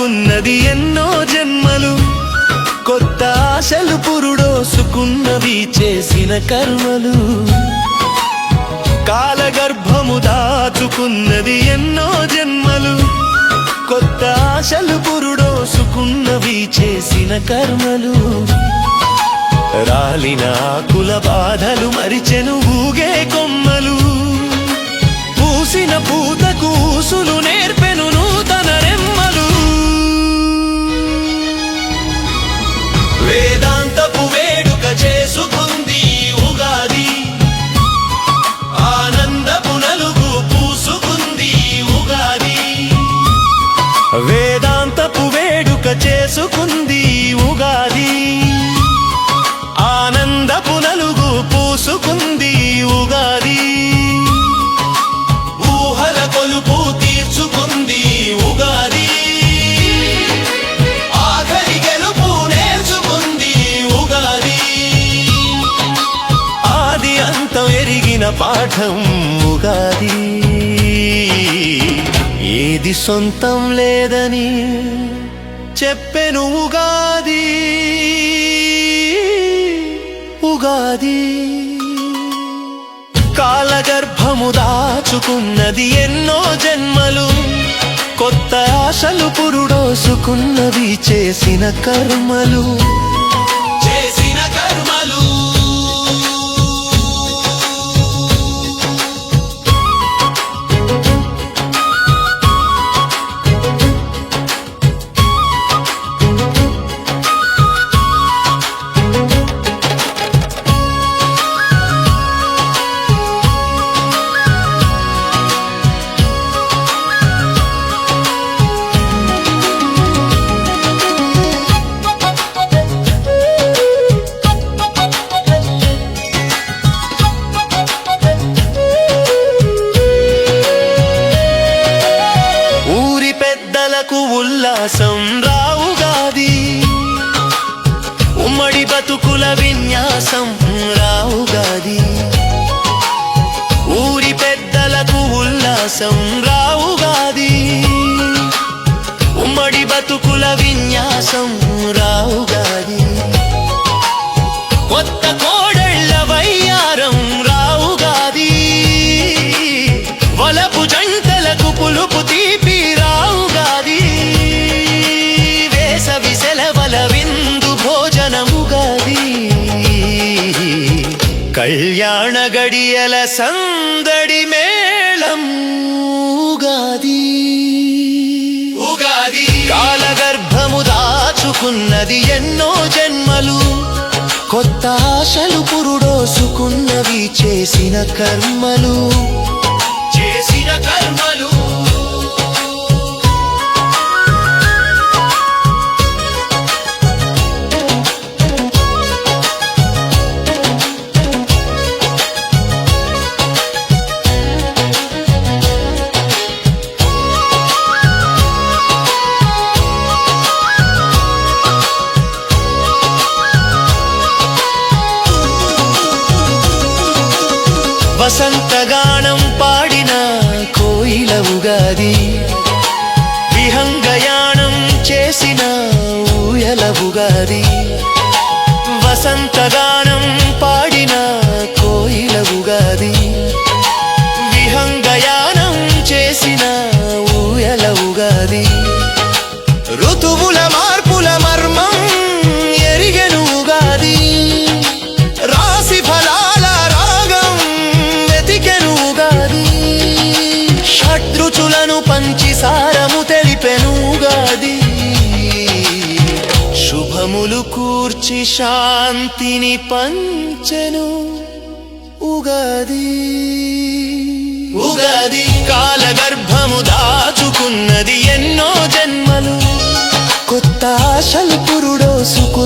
దాచుకున్నది ఎన్నో జన్మలు, కొత్త ఆశలు పురుడోసుకున్నవి చేసిన కర్మలు. కాలగర్భము దాచుకున్నది ఎన్నో జన్మలు, కొత్త ఆశలు పురుడోసుకున్నవి చేసిన కర్మలు. రాలిన ఆకుల బాధలు మరిచెను ఊగే కొమ్మలు, పూసిన పూతకు ఊసులు నేర్పెను నూతన రెమ్మలు. వేదాంతపు వేడుక చేసుకుంది ఉగాది, ఆనందపు నలుగు పూసుకుంది ఉగాది. వేదాంతపు వేడుక చేసుకుంది ఉగాది, ఆనందపు నలుగు పూసుకుంది ఉగాది. ఊహల కొలుపు తీర్చుకుంది ఉగాది, ఆఖరి గెలుపు నేర్చుకుంది ఉగాది. ఆది అంతం ఎరిగిన పాఠం ఉగాది, ఏది సొంతం లేదని చెప్పెను ఉగాది. ఉగాది కాలగర్భము దాచుకున్నది ఎన్నో జన్మలు, కొత్త ఆశలు పురుడోసుకున్నవి చేసిన కర్మలు. చేసిన కర్మలు. ఉల్లాసం రావుగాది, ఉమ్మడి బతుకుల విన్యాసం రావుగాది. ఊరి పెద్దలకు ఉల్లాసం రావుగాది, ఉమ్మడి బతుకుల విన్యాసం రావుగాది. కొత్త కోడళ్ళ వయ్యారం రావుగాది, వలపు జంటలకు పులుపు తీపి రావుగాది. వేసవి సెలవల విందు భోజనముగాది, కళ్యాణ గడియల సందడి మేళం ఉగాది. ఉగాది కాలగర్భము దాచుకున్నది ఎన్నో జన్మలు, కొత్త ఆశలు పురుడోసుకున్నవి చేసిన కర్మలు. చేసిన కర్మలు. వసంతగానం పాడిన కోయిల ఉగాది, విహంగయానం చేసిన ఊయల ఉగాది. వసంతగానం పాడిన కోయిల ఉగాది, విహంగయానం చేసిన ఊయల ఉగాది. ఋతువుల మార్పుల మర్మం ఎరిగెను ఉగాది, రాశి ఫలాల రాగం వెతికెను ఉగాది. షడ్రుచులను పంచి సారము తెలిపెను ఉగాది, శుభములు కూర్చి శాంతిని పంచెను ఉగాది. ఉగాది కాలగర్భము దాచుకున్నది ఎన్నో జన్మలు, కొత్త ఆశలు పురుడోసుకు